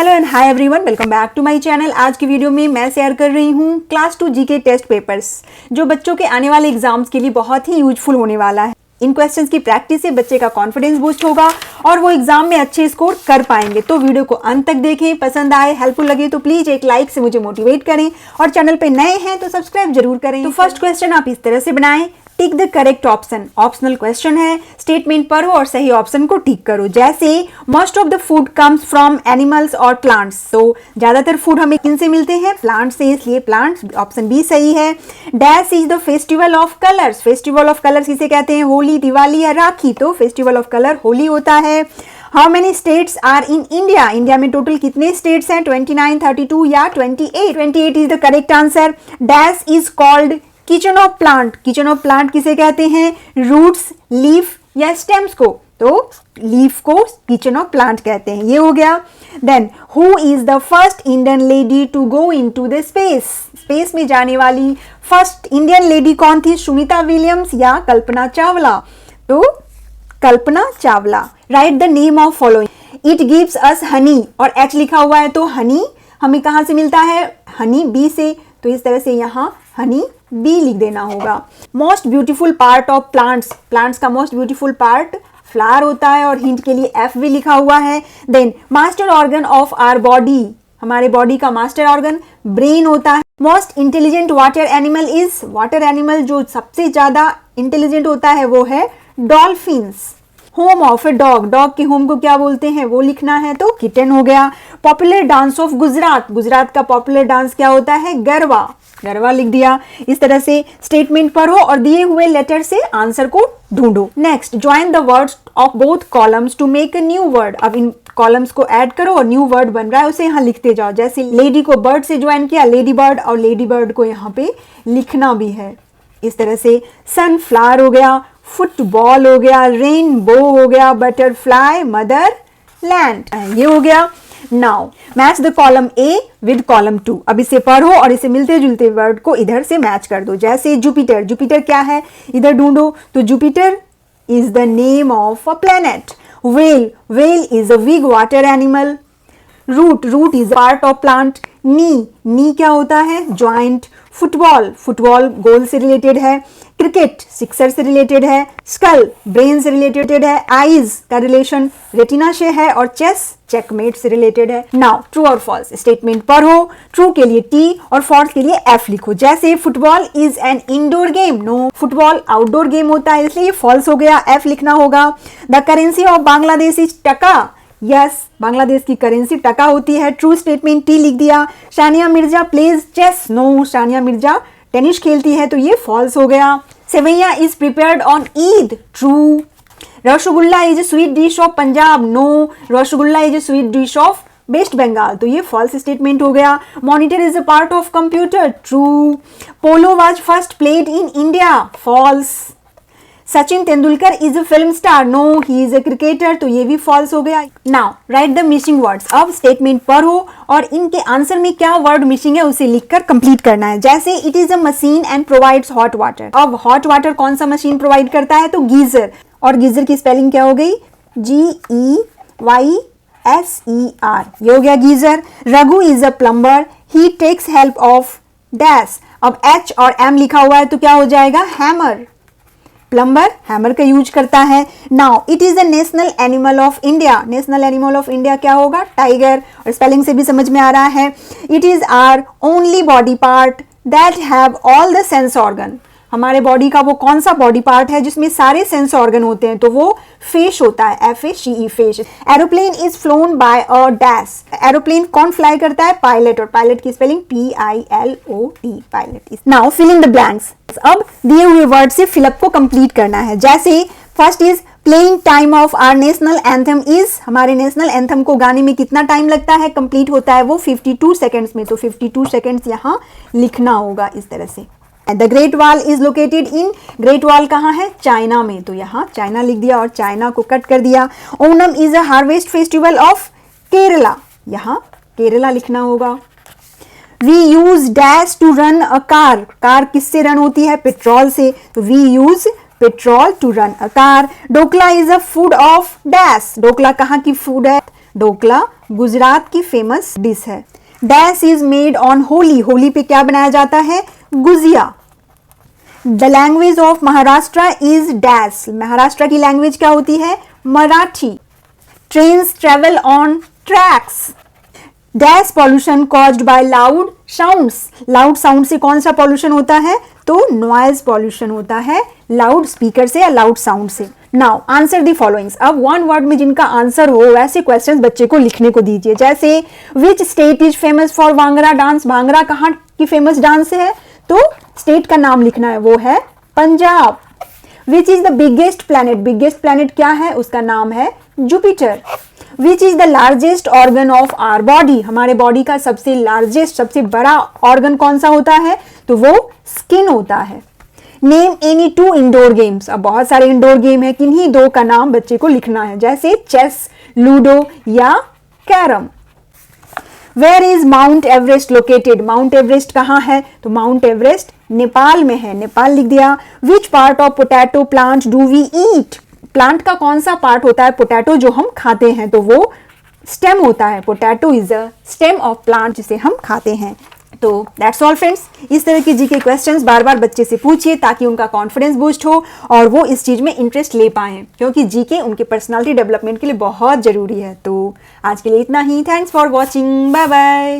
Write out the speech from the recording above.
Hello and hi everyone, welcome back to my channel. आज की video में मैं शेयर कर रही हूँ क्लास 2 जीके टेस्ट पेपर्स, जो बच्चों के आने वाले एग्जाम्स के लिए बहुत ही यूजफुल होने वाला है। इन क्वेश्चंस की प्रैक्टिस से बच्चे का कॉन्फिडेंस बूस्ट होगा और वो एग्जाम में अच्छे स्कोर कर पाएंगे। तो वीडियो को अंत तक देखें, पसंद आए, हेल्पफुल लगे तो प्लीज एक लाइक से मुझे मोटिवेट करें और चैनल पे नए हैं तो सब्सक्राइब जरूर करें। तो फर्स्ट क्वेश्चन आप इस तरह से बनाएं, tick the correct option. Optional question है, स्टेटमेंट पढ़ो और सही ऑप्शन को टिक करो। जैसे most of the food comes from animals और प्लांट्स, तो ज्यादातर फूड हमें किन से मिलते हैं? प्लांट से, इसलिए प्लांट्स ऑप्शन बी सही है। Dash is the festival of colours. Festival of colours किसे कहते हैं? होली, दिवाली या राखी, तो फेस्टिवल ऑफ कलर होली होता है। How many states are in India? India में टोटल कितने स्टेट्स हैं? 29, 32 या 28? 28 is the correct answer. Dash is called kitchen of plant. Kitchen of plant किसे कहते हैं? रूट्स, लीफ या स्टेम्स को? तो लीफ को किचन ऑफ प्लांट कहते हैं। ये हो गया। Then who is the first Indian lady to go into the space? Space में जाने वाली फर्स्ट इंडियन लेडी कौन थी? सुनीता विलियम्स या कल्पना चावला? तो Kalpana Chawla. Write the name of following. It gives us honey, और एच लिखा हुआ है तो हनी हमें कहां से मिलता है? हनी बी से, तो इस तरह से यहां हनी बी लिख देना होगा। Most beautiful part of plants. Plants का मोस्ट ब्यूटीफुल पार्ट फ्लावर होता है और हिंट के लिए एफ भी लिखा हुआ है। Then master organ of our body. हमारे बॉडी का मास्टर ऑर्गन ब्रेन होता है। Most intelligent water animal is, water animal जो सबसे ज्यादा इंटेलिजेंट होता है वो है dolphins. Home of a dog, dog के होम को क्या बोलते हैं वो लिखना है, तो किटन हो गया। Popular dance of Gujarat, Gujarat का पॉपुलर डांस क्या होता है? गरबा, गरबा लिख दिया। इस तरह से स्टेटमेंट पढ़ो और दिए हुए लेटर से आंसर को ढूंढो। Next, join the words of both columns to make a new word. अब इन कॉलम्स को ऐड करो और न्यू वर्ड बन रहा है उसे यहाँ लिखते जाओ। जैसे लेडी को बर्ड से ज्वाइन किया, लेडी बर्ड, और लेडी बर्ड को यहाँ पे लिखना भी है। इस तरह से सनफ्लावर हो गया, फुटबॉल हो गया, रेनबो हो गया, बटरफ्लाई, मदर लैंड, ये हो गया। Now match the column A with column 2। अब इसे पढ़ो और इसे मिलते जुलते वर्ड को इधर से मैच कर दो। जैसे जुपिटर, जुपिटर क्या है इधर ढूंढो, तो Jupiter is the name of a planet. Whale, whale is a big water animal. Root, root is part of plant. Knee, knee क्या होता है? जॉइंट। फुटबॉल, फुटबॉल गोल से रिलेटेड है। क्रिकेट सिक्सर से रिलेटेड है। स्कल ब्रेन से related है। Eyes का रिलेशन रेटिना से है और चेस चेकमेट से रिलेटेड है। नाउ ट्रू और फॉल्स स्टेटमेंट पढ़ो। ट्रू के लिए टी और फॉल्स के लिए एफ लिखो। जैसे football is an indoor game, no, football outdoor game होता है, इसलिए फॉल्स हो गया, एफ लिखना होगा। The currency of Bangladesh is taka, yes, Bangladesh की करेंसी टका होती है। ट्रू स्टेटमेंट टी लिख दिया। Sania Mirza plays chess, no, Sania Mirza tennis खेलती है, तो ये फॉल्स हो गया। Sevaiyan is prepared on Eid, true. Rasgulla is a sweet dish of Punjab, no, rasgulla is a sweet dish of West Bengal, तो ये फॉल्स स्टेटमेंट हो गया। Monitor is a part of computer, true. Polo was first played in India, false. Sachin Tendulkar is a film star, no, he is a cricketer, तो ये भी false हो गया। Now right the missing words. अब statement पढ़ो और इनके आंसर में क्या वर्ड मिसिंग है उसे लिखकर कंप्लीट करना है। जैसे it is a machine and provides hot water. अब हॉट वाटर कौन सा मशीन प्रोवाइड करता है? तो गीजर, और गीजर की स्पेलिंग क्या हो गई? GEYSER, ये हो गया geyser. Raghu is a plumber, he takes help of dash. अब H और M लिखा हुआ है तो क्या हो जाएगा? हैमर, प्लम्बर हैमर का यूज करता है। Now it is the national animal of India. National animal of India क्या होगा? टाइगर, और स्पेलिंग से भी समझ में आ रहा है। It is our only body part that have all the sense organ. हमारे बॉडी का वो कौन सा बॉडी पार्ट है जिसमें सारे सेंस ऑर्गन होते हैं? तो वो फेस होता है, FACE, face. Aeroplane is flown by a dash. Aeroplane कौन फ्लाई करता है? पायलट, और पायलट की spelling PILOT, pilot. Now fill in the blanks. अब दिए हुए वर्ड से फिलअप को कंप्लीट करना है। जैसे first is playing time of our national anthem is, हमारे नेशनल एंथम को गाने में कितना टाइम लगता है? कंप्लीट होता है वो 52 सेकेंड्स में, तो 52 सेकेंड्स यहाँ लिखना होगा इस तरह से। The great wall is located in, great wall कहाँ है? चाइना में, तो यहाँ चाइना लिख दिया और चाइना को कट कर दिया। Onam is a harvest festival of Kerala, यहाँ केरला लिखना होगा। We use dash to run a car, car किससे रन होती है? पेट्रोल से, तो we use petrol to run a car. Dhokla is a food of dash, dhokla कहाँ की फूड है? ढोकला गुजरात की फेमस डिश है। Dash is made on Holi, Holi पे क्या बनाया जाता है? Gujiya. The language of Maharashtra is dash, Maharashtra की लैंग्वेज क्या होती है? Marathi. Trains travel on tracks. Dash pollution caused by loud sounds, loud sound से कौन सा पॉल्यूशन होता है? तो नॉइज पॉल्यूशन होता है लाउड स्पीकर से या लाउड साउंड से। नाउ आंसर द फॉलोइंग्स, अब वन वर्ड में जिनका आंसर हो वैसे क्वेश्चंस बच्चे को लिखने को दीजिए। जैसे which state is famous for bhangra dance, bhangra कहाँ की फेमस डांस है? तो स्टेट का नाम लिखना है, वो है Punjab. Which is the biggest planet, biggest planet क्या है? उसका नाम है Jupiter. Which is the largest organ of our body, हमारे बॉडी का सबसे लार्जेस्ट सबसे बड़ा ऑर्गन कौन सा होता है? तो वो स्किन होता है। Name any two indoor games, अब बहुत सारे इंडोर गेम है, किन्हीं दो का नाम बच्चे को लिखना है, जैसे चेस, लूडो या carrom. Where is Mount Everest located, Mount Everest कहाँ है? तो माउंट एवरेस्ट नेपाल में है, नेपाल लिख दिया। Which part of potato plant do we eat, plant का कौन सा पार्ट होता है पोटैटो जो हम खाते हैं? तो वो स्टेम होता है, potato is a stem of plant जिसे हम खाते हैं। तो दैट्स ऑल फ्रेंड्स, इस तरह के जीके क्वेश्चंस बार बार बच्चे से पूछिए ताकि उनका कॉन्फिडेंस बूस्ट हो और वो इस चीज में इंटरेस्ट ले पाएं, क्योंकि जीके उनके पर्सनालिटी डेवलपमेंट के लिए बहुत जरूरी है। तो आज के लिए इतना ही, thanks for watching, bye bye.